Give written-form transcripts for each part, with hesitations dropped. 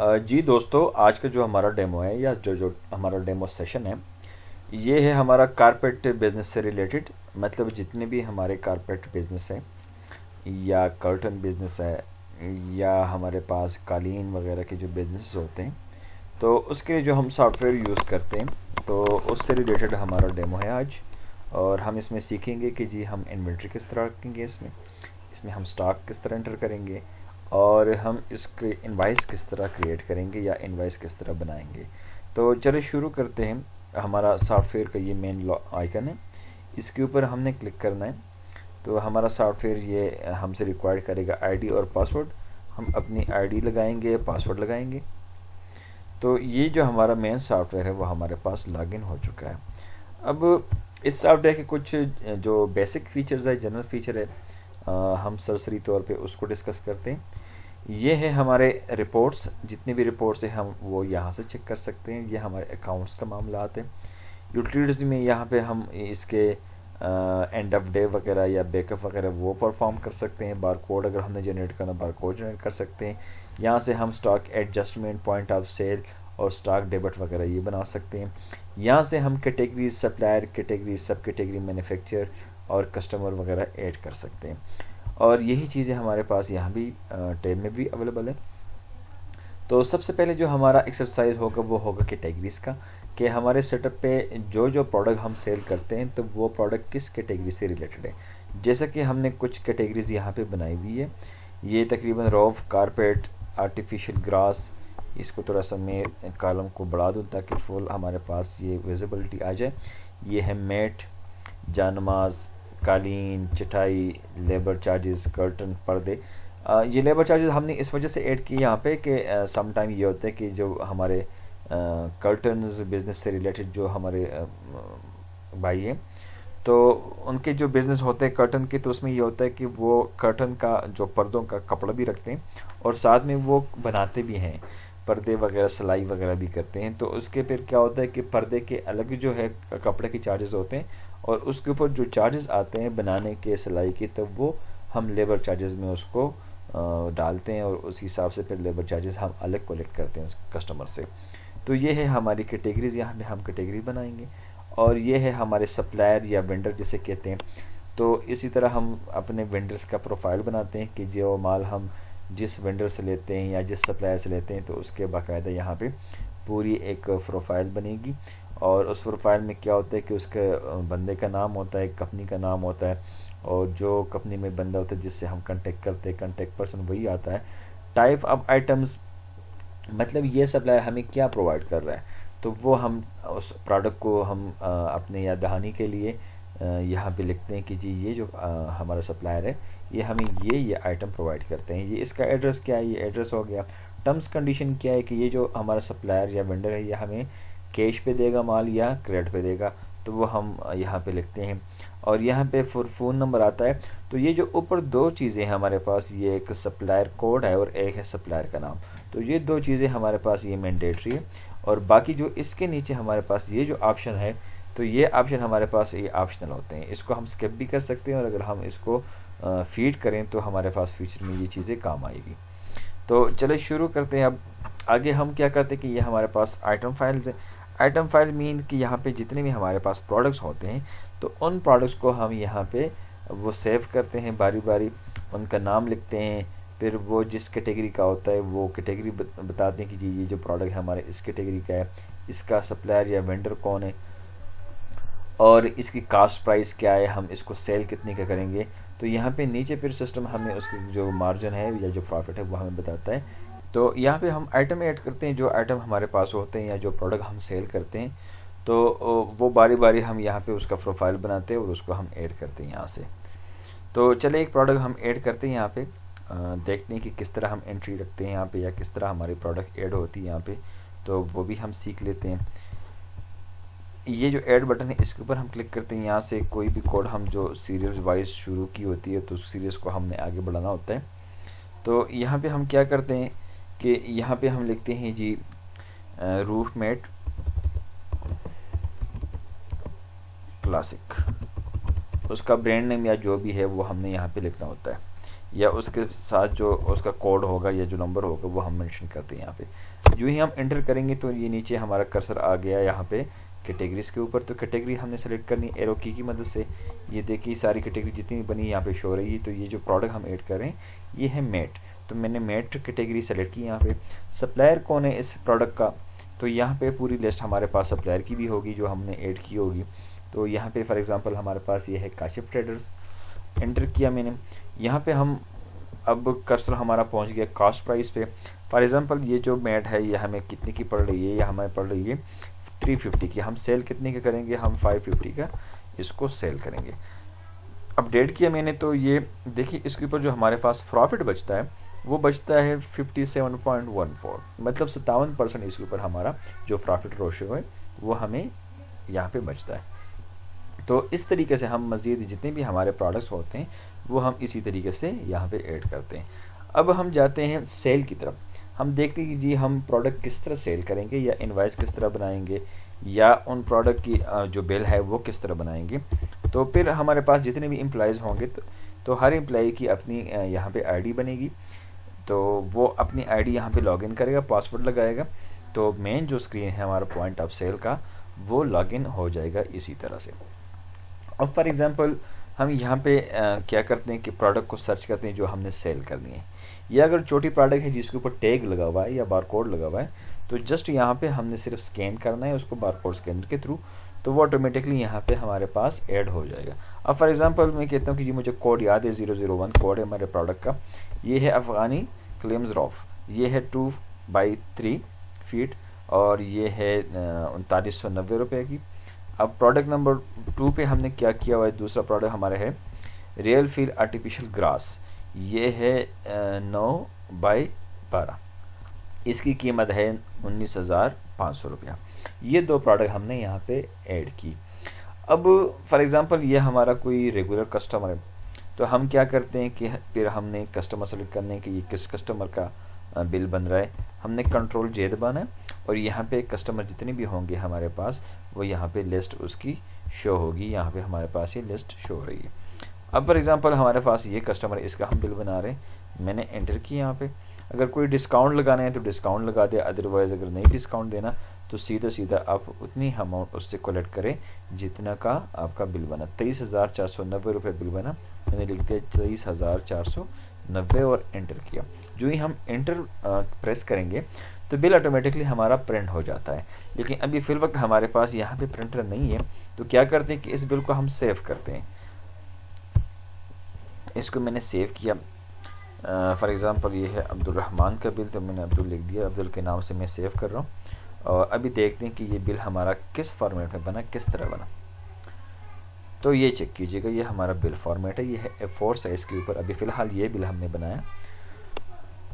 जी दोस्तों, आज का जो हमारा डेमो है या जो जो हमारा डेमो सेशन है, ये है हमारा कारपेट बिजनेस से रिलेटेड। मतलब जितने भी हमारे कारपेट बिजनेस है या कर्टन बिजनेस है या हमारे पास कालीन वगैरह के जो बिजनेस होते हैं, तो उसके लिए जो हम सॉफ्टवेयर यूज़ करते हैं, तो उससे रिलेटेड हमारा डेमो है आज। और हम इसमें सीखेंगे कि जी हम इन्वेंट्री किस तरह रखेंगे, इसमें इसमें हम स्टॉक किस तरह एंटर करेंगे, और हम इसके इनवाइस किस तरह क्रिएट करेंगे या इनवाइस किस तरह बनाएंगे। तो चलिए शुरू करते हैं। हमारा सॉफ्टवेयर का ये मेन आइकन है, इसके ऊपर हमने क्लिक करना है। तो हमारा सॉफ्टवेयर ये हमसे रिक्वायर्ड करेगा आईडी और पासवर्ड। हम अपनी आईडी लगाएंगे, पासवर्ड लगाएंगे। तो ये जो हमारा मेन सॉफ्टवेयर है वो हमारे पास लॉगिन हो चुका है। अब इस सॉफ्टवेयर के कुछ जो बेसिक फीचर्स है, जनरल फीचर है, हम सरसरी तौर पे उसको डिस्कस करते हैं। ये है हमारे रिपोर्ट्स, जितनी भी रिपोर्ट्स हैं हम वो यहाँ से चेक कर सकते हैं। ये हमारे अकाउंट्स का मामला आते हैं। यूटिलिटीज़ में यहाँ पे हम इसके एंड ऑफ डे वगैरह या बैकअप वगैरह वो परफॉर्म कर सकते हैं। बार कोड अगर हमने जनरेट करना, बार कोड जनरेट कर सकते हैं। यहाँ से हम stock adjustment, point of sale और स्टॉक डेबिट वगैरह ये बना सकते हैं। यहाँ से हम categories, supplier category, sub category, manufacture और कस्टमर वगैरह ऐड कर सकते हैं। और यही चीज़ें हमारे पास यहाँ भी टैब में भी अवेलेबल है। तो सबसे पहले जो हमारा एक्सरसाइज होगा वो होगा कैटेगरीज का, कि हमारे सेटअप पे जो जो प्रोडक्ट हम सेल करते हैं तो वो प्रोडक्ट किस कैटेगरी से रिलेटेड है। जैसा कि हमने कुछ कैटेगरीज यहाँ पे बनाई हुई है। ये तकरीबन रॉफ, कारपेट, आर्टिफिशियल ग्रास। इसको थोड़ा सा मैं कॉलम को बढ़ा दूँ ताकि फुल हमारे पास ये विजिबिलिटी आ जाए। ये है मैट, जानमाज, कालीन, चटाई, लेबर चार्जेस, कर्टन, पर्दे। ये लेबर चार्जेस हमने इस वजह से ऐड किए यहाँ पे कि सम टाइम ये होता है कि जो हमारे कर्टन्स बिजनेस से रिलेटेड जो हमारे भाई हैं, तो उनके जो बिज़नेस होते हैं कर्टन के, तो उसमें ये होता है कि वो कर्टन का जो पर्दों का कपड़ा भी रखते हैं और साथ में वो बनाते भी हैं, पर्दे वगैरह सिलाई वगैरह भी करते हैं। तो उसके फिर क्या होता है कि पर्दे के अलग जो है कपड़े के चार्जेस होते हैं और उसके ऊपर जो चार्जेस आते हैं बनाने के, सिलाई के, तब वो हम लेबर चार्जेस में उसको डालते हैं और उस हिसाब से फिर लेबर चार्जेस हम अलग कलेक्ट करते हैं कस्टमर से। तो ये है हमारी कैटेगरीज, यहाँ पे हम कैटेगरी बनाएंगे। और ये है हमारे सप्लायर या वेंडर जिसे कहते हैं। तो इसी तरह हम अपने वेंडर्स का प्रोफाइल बनाते हैं कि जो माल हम जिस वेंडर से लेते हैं या जिस सप्लायर से लेते हैं तो उसके बाकायदा यहाँ पे पूरी एक प्रोफाइल बनेगी। और उस प्रोफाइल में क्या होता है कि उसके बंदे का नाम होता है, कंपनी का नाम होता है, और जो कंपनी में बंदा होता है जिससे हम कांटेक्ट करते हैं, कांटेक्ट पर्सन वही आता है। टाइप ऑफ आइटम्स, मतलब ये सप्लायर हमें क्या प्रोवाइड कर रहा है, तो वो हम उस प्रोडक्ट को हम अपने याद दहानी के लिए यहाँ पे लिखते हैं कि जी ये जो हमारा सप्लायर है ये हमें ये आइटम प्रोवाइड करते हैं। ये इसका एड्रेस क्या है, ये एड्रेस हो गया। टर्म्स कंडीशन क्या है कि ये जो हमारा सप्लायर या वेंडर है ये हमें कैश पे देगा माल या क्रेडिट पे देगा, तो वो हम यहाँ पे लिखते हैं। और यहाँ पे फ़ोन नंबर आता है। तो ये जो ऊपर दो चीज़ें हैं हमारे पास, ये एक सप्लायर कोड है और एक है सप्लायर का नाम। तो ये दो चीज़ें हमारे पास ये मैंडेटरी है। और बाकी जो इसके नीचे हमारे पास ये जो ऑप्शन है, तो ये ऑप्शन हमारे पास ये ऑप्शनल होते हैं, इसको हम स्किप भी कर सकते हैं। और अगर हम इसको फीड करें तो हमारे पास फ्यूचर में ये चीज़ें काम आएगी। तो चलिए शुरू करते हैं। अब आगे हम क्या करते हैं कि ये हमारे पास आइटम फाइल्स हैं। आइटम फाइल मीन कि यहाँ पे जितने भी हमारे पास प्रोडक्ट्स होते हैं तो उन प्रोडक्ट्स को हम यहाँ पे वो सेव करते हैं, बारी बारी उनका नाम लिखते हैं। फिर वो जिस कैटेगरी का होता है वो कैटेगरी बताते हैं कि जी ये जो प्रोडक्ट है हमारे इस कैटेगरी का है, इसका सप्लायर या वेंडर कौन है, और इसकी कास्ट प्राइस क्या है, हम इसको सेल कितने का करेंगे। तो यहाँ पे नीचे फिर सिस्टम हमें उसकी जो मार्जिन है या जो प्रॉफिट है वो हमें बताता है। तो यहाँ पे हम आइटम ऐड करते हैं, जो आइटम हमारे पास होते हैं या जो प्रोडक्ट हम सेल करते हैं, तो वो बारी बारी हम यहाँ पे उसका प्रोफाइल बनाते हैं और उसको हम ऐड करते हैं यहाँ से। तो चले एक प्रोडक्ट हम ऐड करते हैं यहाँ पे, देखते हैं कि किस तरह हम एंट्री रखते हैं यहाँ पे या किस तरह हमारी प्रोडक्ट ऐड होती है यहाँ पे, तो वो भी हम सीख लेते हैं। ये जो ऐड बटन है इसके ऊपर हम क्लिक करते हैं। यहाँ से कोई भी कोड हम जो सीरियल वाइज शुरू की होती है तो सीरीज़ को हमने आगे बढ़ाना होता है। तो यहाँ पे हम क्या करते हैं कि यहाँ पे हम लिखते हैं जी रूफ मैट क्लासिक, उसका ब्रांड नेम या जो भी है वो हमने यहाँ पे लिखना होता है। या उसके साथ जो उसका कोड होगा या जो नंबर होगा वो हम मेंशन करते हैं यहाँ पे। जो ही हम एंटर करेंगे तो ये नीचे हमारा कर्सर आ गया यहाँ पे कैटेगरीज के ऊपर। तो कैटेगरी हमने सेलेक्ट करनी एरो की मदद से। ये देखिए सारी कैटेगरी जितनी बनी यहाँ पे शो हो रही है। तो ये जो प्रोडक्ट हम ऐड कर रहे हैं ये है मेट, तो मैंने मेट कैटेगरी सेलेक्ट की। यहाँ पे सप्लायर कौन है इस प्रोडक्ट का, तो यहाँ पे पूरी लिस्ट हमारे पास सप्लायर की भी होगी जो हमने ऐड की होगी। तो यहाँ पे फॉर एग्जांपल हमारे पास ये है काशिफ ट्रेडर्स, एंटर किया मैंने। यहाँ पे हम अब कर्सर हमारा पहुँच गया कॉस्ट प्राइस पे। फॉर एग्जांपल ये जो मैट है ये हमें कितने की पड़ रही है, या हमें पड़ रही है 350 की। हम सेल कितने का करेंगे, हम 550 का इसको सेल करेंगे। अपडेट किया मैंने तो ये देखिए इसके ऊपर जो हमारे पास प्रॉफिट बचता है वो बचता है 57.14, मतलब 57% इसके ऊपर हमारा जो प्रॉफिट रेशियो है वो हमें यहाँ पे बचता है। तो इस तरीके से हम मज़ीद जितने भी हमारे प्रोडक्ट्स होते हैं वो हम इसी तरीके से यहाँ पे ऐड करते हैं। अब हम जाते हैं सेल की तरफ। हम देखते हैं कि जी हम प्रोडक्ट किस तरह सेल करेंगे, या इनवाइस किस तरह बनाएंगे, या उन प्रोडक्ट की जो बिल है वो किस तरह बनाएंगे। तो फिर हमारे पास जितने भी एम्प्लॉयज़ होंगे तो हर एम्प्लॉय की अपनी यहाँ पे आईडी बनेगी। तो वो अपनी आईडी यहाँ पे लॉगिन करेगा, पासवर्ड लगाएगा, तो मेन जो स्क्रीन है हमारा पॉइंट ऑफ सेल का वो लॉगिन हो जाएगा इसी तरह से। अब फॉर एग्जांपल हम यहाँ पे क्या करते हैं कि प्रोडक्ट को सर्च करते हैं जो हमने सेल करनी है, या अगर छोटी प्रोडक्ट है जिसके ऊपर टैग लगा हुआ है या बारकोड लगा हुआ है तो जस्ट यहाँ पे हमने सिर्फ स्कैन करना है उसको बारकोड स्कैनर के थ्रू, तो वो ऑटोमेटिकली यहाँ पे हमारे पास ऐड हो जाएगा। अब फॉर एग्जांपल मैं कहता हूँ कि जी मुझे कोड याद है 001 कोड है हमारे प्रोडक्ट का, ये है अफ़गानी क्लेम्स रॉफ, ये है 2x3 फीट और ये है 3990 रुपये की। अब प्रोडक्ट नंबर 2 पे हमने क्या किया हुआ है, दूसरा प्रोडक्ट हमारे है रियल फील्ड आर्टिफिशियल ग्रास, ये है 9x12, इसकी कीमत है 19,500 रुपया। ये दो प्रोडक्ट हमने यहाँ पे ऐड की। अब फॉर एग्जांपल ये हमारा कोई रेगुलर कस्टमर है तो हम क्या करते हैं कि फिर हमने कस्टमर सेलेक्ट करने कि ये किस कस्टमर का बिल बन रहा है, हमने कंट्रोल जे दबाना है और यहाँ पे कस्टमर जितने भी होंगे हमारे पास वो यहाँ पे लिस्ट उसकी शो होगी। यहाँ पे हमारे पास ये लिस्ट शो हो रही है। अब फॉर एग्जांपल हमारे पास ये कस्टमर इसका हम बिल बना रहे हैं, मैंने एंटर किया यहाँ पे। अगर कोई डिस्काउंट लगाना है तो डिस्काउंट लगा दे, अदरवाइज़ अगर नहीं डिस्काउंट देना तो सीधा सीधा आप उतनी अमाउंट उससे कलेक्ट करें जितना का आपका बिल बना। 23,490 रुपये बिल बना, मैंने लिख दिया 23,490 और एंटर किया। जो ही हम एंटर प्रेस करेंगे तो बिल ऑटोमेटिकली हमारा प्रिंट हो जाता है। लेकिन अभी फिल वक्त हमारे पास यहाँ पे प्रिंटर नहीं है तो क्या करते हैं कि इस बिल को हम सेव करते हैं। इसको मैंने सेव किया, फॉर एग्ज़ाम्पल ये है अब्दुल रहमान का बिल, तो मैंने अब्दुल लिख दिया, अब्दुल के नाम से मैं सेव कर रहा हूँ। और अभी देखते हैं कि ये बिल हमारा किस फॉर्मेट में बना, किस तरह बना। तो ये चेक कीजिएगा, ये हमारा बिल फॉर्मेट है, ये है A4 साइज़ के ऊपर। अभी फ़िलहाल ये बिल हमने बनाया।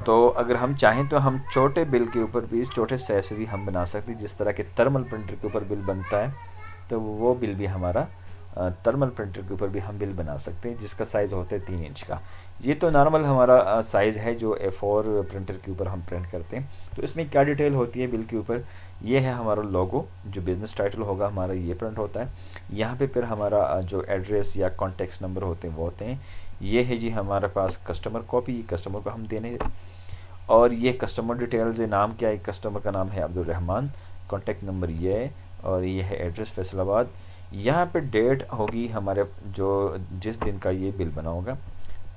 तो अगर हम चाहें तो हम छोटे बिल के ऊपर भी, छोटे साइज़ से भी हम बना सकते हैं। जिस तरह के थर्मल प्रिंटर के ऊपर बिल बनता है तो वो बिल भी हमारा थर्मल प्रिंटर के ऊपर भी हम बिल बना सकते हैं जिसका साइज़ होता है 3 इंच का। ये तो नॉर्मल हमारा साइज़ है जो A4 प्रिंटर के ऊपर हम प्रिंट करते हैं। तो इसमें क्या डिटेल होती है बिल के ऊपर, ये है हमारा लोगो, जो बिज़नेस टाइटल होगा हमारा ये प्रिंट होता है। यहाँ पे फिर हमारा जो एड्रेस या कॉन्टेक्ट नंबर होते हैं वो होते हैं। ये है जी हमारे पास कस्टमर कॉपी, कस्टमर को हम देने, और ये कस्टमर डिटेल्स है, नाम क्या है, कस्टमर का नाम है अब्दुल रहमान, कॉन्टेक्ट नंबर ये है, और ये है एड्रेस फैसलाबाद। यहाँ पे डेट होगी हमारे जो जिस दिन का ये बिल बना होगा,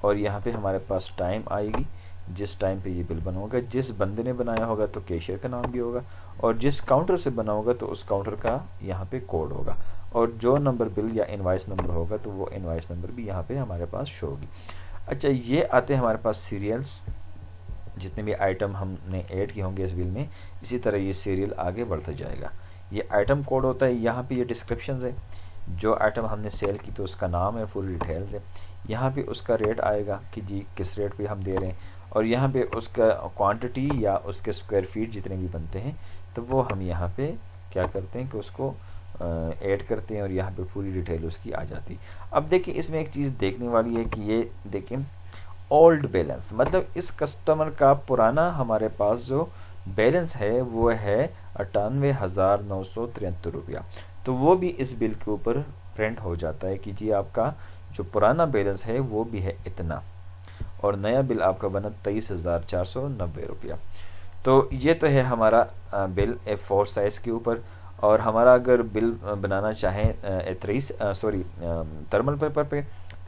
और यहाँ पे हमारे पास टाइम आएगी जिस टाइम पे ये बिल बना होगा। जिस बंदे ने बनाया होगा तो कैशियर का नाम भी होगा, और जिस काउंटर से बना होगा तो उस काउंटर का यहाँ पे कोड होगा, और जो नंबर बिल या इनवाइस नंबर होगा तो वो इनवाइस नंबर भी यहाँ पे हमारे पास शो होगी। अच्छा, ये आते हैं हमारे पास सीरियल्स, जितने भी आइटम हमने ऐड किए होंगे इस बिल में, इसी तरह ये सीरियल आगे बढ़ता जाएगा। ये आइटम कोड होता है, यहाँ पे ये डिस्क्रिप्शन है, जो आइटम हमने सेल की तो उसका नाम है, फुल डिटेल्स है। यहाँ पे उसका रेट आएगा कि जी किस रेट पे हम दे रहे हैं, और यहाँ पे उसका क्वांटिटी या उसके स्क्वायर फीट जितने भी बनते हैं तो वो हम यहाँ पे क्या करते हैं कि उसको ऐड करते हैं, और यहाँ पे पूरी डिटेल उसकी आ जाती है। अब देखिए इसमें एक चीज़ देखने वाली है कि ये देखें ओल्ड बैलेंस, मतलब इस कस्टमर का पुराना हमारे पास जो बैलेंस है वो है 98,973 रुपया। तो वो भी इस बिल के ऊपर प्रिंट हो जाता है कि जी आपका जो पुराना बैलेंस है वो भी है इतना। और नया बिल आपका बना 23,490 रुपया। तो ये तो है हमारा बिल A4 साइज़ के ऊपर। और हमारा अगर बिल बनाना चाहें थर्मल पेपर पे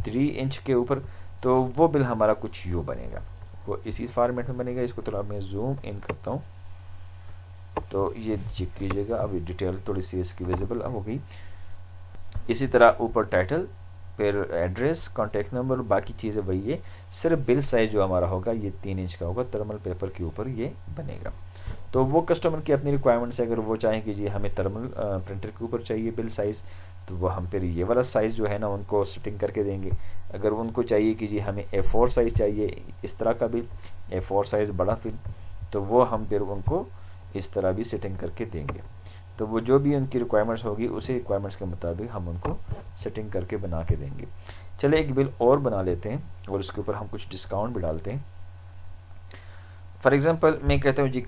3 इंच के ऊपर, तो वो बिल हमारा कुछ यूँ बनेगा, वो इसी फॉर्मेट में बनेगा। इसको थोड़ा मैं जूम इन करता हूँ तो ये चेक कीजिएगा, अभी डिटेल थोड़ी सी इसकी विजिबल हो गई। इसी तरह ऊपर टाइटल, फिर एड्रेस, कॉन्टैक्ट नंबर, बाकी चीज़ें वही है। सिर्फ बिल साइज़ जो हमारा होगा ये 3 इंच का होगा, थर्मल पेपर के ऊपर ये बनेगा। तो वो कस्टमर की अपनी रिक्वायरमेंट्स है, अगर वो चाहें कि जी हमें थर्मल प्रिंटर के ऊपर चाहिए बिल साइज़, तो वो हम फिर ये वाला साइज़ जो है ना उनको सेटिंग करके देंगे। अगर उनको चाहिए कि जी हमें A4 साइज़ चाहिए इस तरह का बिल, A4 साइज़ बड़ा बिल, तो वो हम फिर उनको इस तरह भी सेटिंग करके देंगे। तो वो जो भी उनकी रिक्वायरमेंट्स होगी उसी रिक्वायरमेंट्स के मुताबिक हम उनको सेटिंग करके बना के देंगे। चले एक बिल और बना लेते हैं और उसके ऊपर हम कुछ डिस्काउंट भी डालते हैं। फॉर एग्जांपल मैं कहता हूँ जी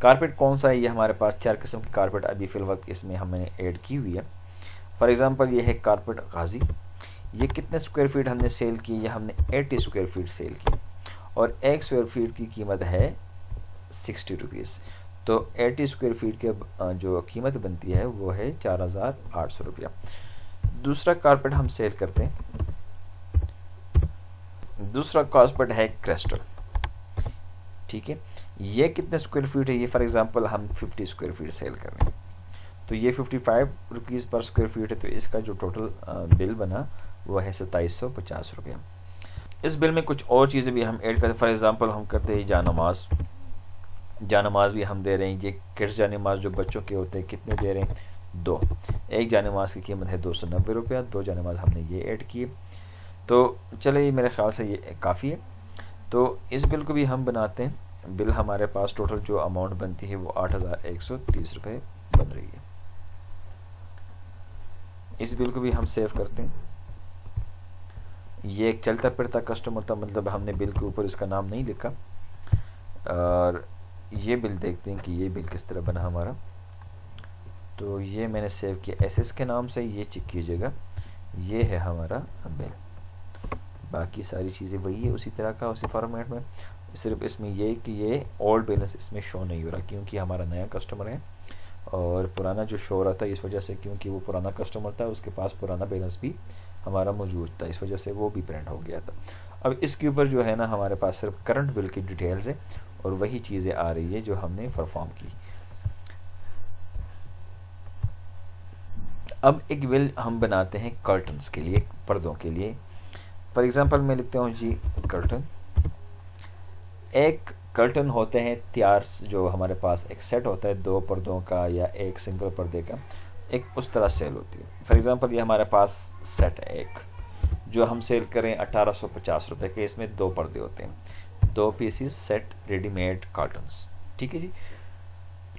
कारपेट कौन सा है, ये हमारे पास 4 किस्म की कारपेट अभी फ़िलहाल इसमें हमने ऐड की हुई है। फॉर एग्जांपल ये है कारपेट गाजी। ये कितने स्क्वायर फीट हमने सेल की, ये हमने 80 स्क्वायर फीट सेल की और 1 स्क्वायर फीट की कीमत है 60 रुपीज़। तो 80 स्क्वायर फीट के जो कीमत बनती है वो है 4,800 रुपया। दूसरा कारपेट हम सेल करते हैं, दूसरा कारपेट है क्रिस्टल। ठीक है, ये कितने स्क्वायर फीट है, ये फॉर एग्जांपल हम 50 स्क्वायर फीट सेल कर रहे हैं, तो ये 55 रुपीज़ पर स्क्वायर फीट है। तो इसका जो टोटल बिल बना वो है 2750 रुपया। इस बिल में कुछ और चीज़ें भी हम ऐड करते हैं। फॉर एग्जांपल हम करते हैं जानमाज भी हम दे रहे हैं। ये किड्स जानमाज जो बच्चों के होते हैं कितने दे रहे हैं, 2। एक जानमाज की कीमत है 290 रुपया, 2 जानमाज हमने ये ऐड किए। तो चले ये मेरे ख्याल से ये काफ़ी है। तो इस बिल को भी हम बनाते हैं। बिल हमारे पास टोटल जो अमाउंट बनती है वो 8,130 रुपये बन रही है। इस बिल को भी हम सेव करते हैं। ये एक चलता फिरता कस्टमर था, मतलब हमने बिल के ऊपर इसका नाम नहीं लिखा। और ये बिल देखते हैं कि ये बिल किस तरह बना हमारा। तो ये मैंने सेव किया SS के नाम से, ये चेक कीजिएगा, ये है हमारा बिल। बाकी सारी चीज़ें वही है उसी तरह का, उसी फॉर्मेट में। सिर्फ इसमें ये कि ये ओल्ड बैलेंस इसमें शो नहीं हो रहा क्योंकि हमारा नया कस्टमर है, और पुराना जो शो हो रहा था इस वजह से क्योंकि वो पुराना कस्टमर था, उसके पास पुराना बैलेंस भी हमारा मौजूद था, इस वजह से वो भी प्रिंट हो गया था। अब इसके ऊपर जो है ना हमारे पास सिर्फ करंट बिल की डिटेल्स है और वही चीज़ें आ रही है जो हमने परफॉर्म की। अब एक बिल हम बनाते हैं कर्टन्स के लिए, पर्दों के लिए। फॉर एग्जांपल मैं लिखता हूँ जी कर्टन। एक कर्टन होते हैं तैयार, जो हमारे पास एक सेट होता है 2 पर्दों का या एक सिंगल पर्दे का, एक उस तरह सेल होती है। फॉर एग्जांपल ये हमारे पास सेट है एक जो हम सेल करें 1850 रुपये के, इसमें 2 पर्दे होते हैं, 2 पीसीस सेट रेडीमेड कर्टन्स। ठीक है जी।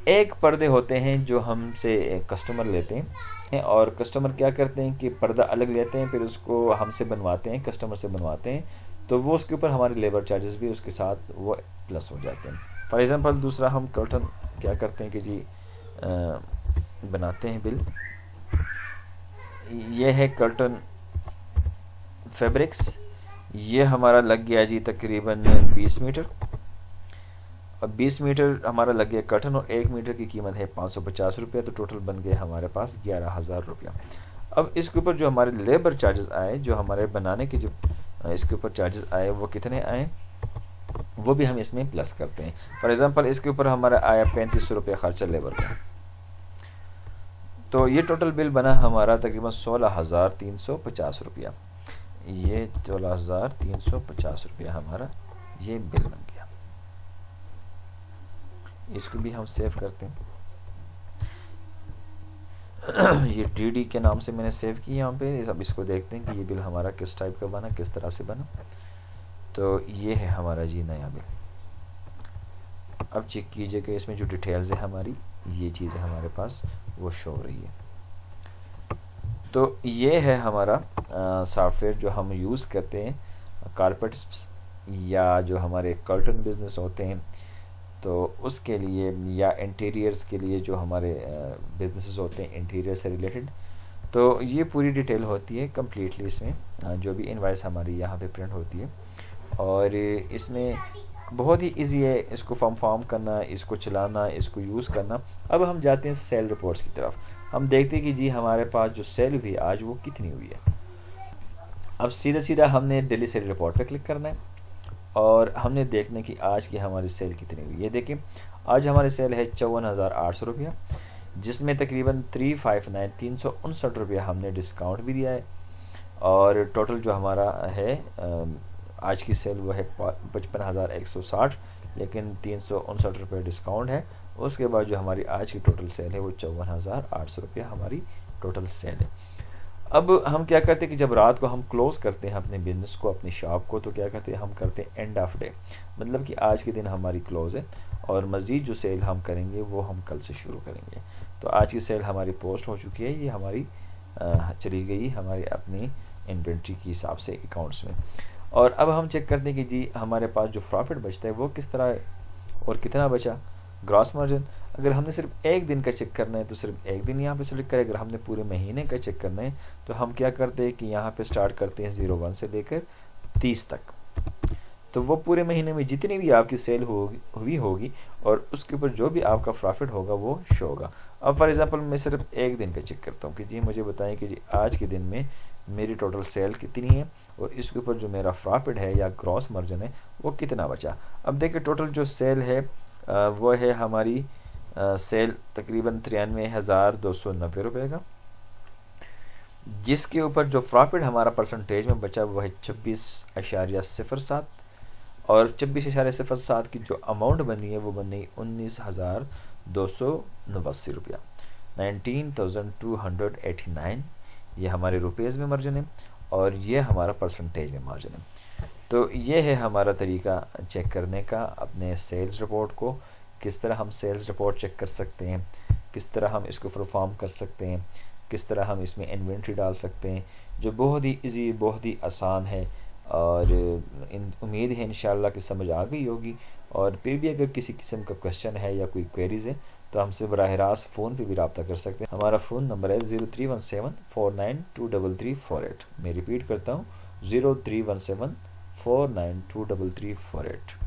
एक पर्दे होते हैं जो हमसे कस्टमर लेते हैं और कस्टमर क्या करते हैं कि पर्दा अलग लेते हैं, फिर उसको हमसे बनवाते हैं, कस्टमर से बनवाते हैं, तो वो उसके ऊपर हमारे लेबर चार्जेस भी उसके साथ वो प्लस हो जाते हैं। फॉर एग्जांपल दूसरा हम कर्टन क्या करते हैं कि जी बनाते हैं बिल। ये है कर्टन फैब्रिक्स, ये हमारा लग गया जी तकरीबन 20 मीटर। अब 20 मीटर हमारा लग गया कर्टन और 1 मीटर की कीमत है 550 रुपया, तो टोटल बन गए हमारे पास 11,000 रुपया। अब इसके ऊपर जो हमारे लेबर चार्जेस आए, जो हमारे बनाने के जो इसके ऊपर चार्जेस आए वो कितने आए, वो भी हम इसमें प्लस करते हैं। फॉर एग्जांपल इसके ऊपर हमारा आया 3500 रुपया खर्चा लेबर का, तो ये टोटल बिल बना हमारा तकरीबन 16,350 रुपया। ये 16,350 रुपया हमारा ये बिल बन गया। इसको भी हम सेव करते हैं। ये DD के नाम से मैंने सेव किया यहाँ पे। अब इसको देखते हैं कि ये बिल हमारा किस टाइप का बना, किस तरह से बना। तो ये है हमारा जी नया बिल। अब चेक कीजिए कि इसमें जो डिटेल्स है हमारी, ये चीज़ें हमारे पास वो शो हो रही है। तो ये है हमारा सॉफ्टवेयर जो हम यूज़ करते हैं कारपेट्स या जो हमारे कर्टन बिजनेस होते हैं तो उसके लिए, या इंटीरियर्स के लिए जो हमारे बिजनेसेस होते हैं इंटीरियर से रिलेटेड, तो ये पूरी डिटेल होती है कम्प्लीटली इसमें, जो भी इनवाइस हमारी यहाँ पे प्रिंट होती है। और इसमें बहुत ही इजी है इसको फॉर्म करना, इसको चलाना, इसको यूज़ करना। अब हम जाते हैं सेल रिपोर्ट्स की तरफ। हम देखते हैं कि जी हमारे पास जो सेल हुई आज वो कितनी हुई है। अब सीधा सीधा हमने डेली सेल रिपोर्ट पर क्लिक करना है और हमने देखना कि आज की हमारी सेल कितनी हुई। ये देखिए आज हमारी सेल है 54,800 रुपया, जिसमें तकरीबन 359 रुपया हमने डिस्काउंट भी दिया है। और टोटल जो हमारा है आज की सेल वो है 55,160, लेकिन 359 रुपये डिस्काउंट है। उसके बाद जो हमारी आज की टोटल सेल है वो 54,800 रुपया हमारी टोटल सेल है। अब हम क्या करते हैं कि जब रात को हम क्लोज करते हैं अपने बिजनेस को, अपनी शॉप को, तो क्या करते हैं हम करते हैं एंड ऑफ डे, मतलब कि आज के दिन हमारी क्लोज है और मज़ीद जो सेल हम करेंगे वो हम कल से शुरू करेंगे। तो आज की सेल हमारी पोस्ट हो चुकी है, ये हमारी चली गई हमारी अपनी इन्वेंट्री के हिसाब से अकाउंट्स में। और अब हम चेक करते हैं कि जी हमारे पास जो प्रॉफिट बचता है वो किस तरह और कितना बचा। ग्रॉस मार्जिन अगर हमने सिर्फ एक दिन का चेक करना है तो सिर्फ एक दिन यहाँ पे सिलेक्ट करें। अगर हमने पूरे महीने का चेक करना है तो हम क्या करते हैं कि यहाँ पे स्टार्ट करते हैं 01 से लेकर 30 तक। तो वो पूरे महीने में जितनी भी आपकी सेल हुई होगी और उसके ऊपर जो भी आपका प्रॉफिट होगा वो शो होगा। अब फॉर एग्जांपल मैं सिर्फ एक दिन का चेक करता हूँ कि जी मुझे बताएं कि जी आज के दिन में मेरी टोटल सेल कितनी है और इसके ऊपर जो मेरा प्रॉफिट है या ग्रॉस मार्जिन है वो कितना बचा। अब देखिए टोटल जो सेल है वो है हमारी सेल तकरीबन 93,290 रुपये का, जिसके ऊपर जो प्रॉफिट हमारा परसेंटेज में बचा वो है 26.07 और 26.07 की जो अमाउंट बनी है वो बनी 19,289 रुपया, 19,289। ये हमारे रुपीज़ में मार्जिन है और ये हमारा परसेंटेज में मार्जिन है। तो ये है हमारा तरीका चेक करने का अपने सेल्स रिपोर्ट को। किस तरह हम सेल्स रिपोर्ट चेक कर सकते हैं, किस तरह हम इसको परफॉर्म कर सकते हैं, किस तरह हम इसमें इन्वेंट्री डाल सकते हैं, जो बहुत ही इजी, बहुत ही आसान है। और उम्मीद है इंशाल्लाह कि समझ आ गई होगी। और फिर भी अगर किसी किस्म का क्वेश्चन है या कोई क्वेरीज है तो हमसे बराह रास्त फ़ोन पे भी रब्ता कर सकते हैं। हमारा फ़ोन नंबर है 0317492348। मैं रिपीट करता हूँ 0317492348।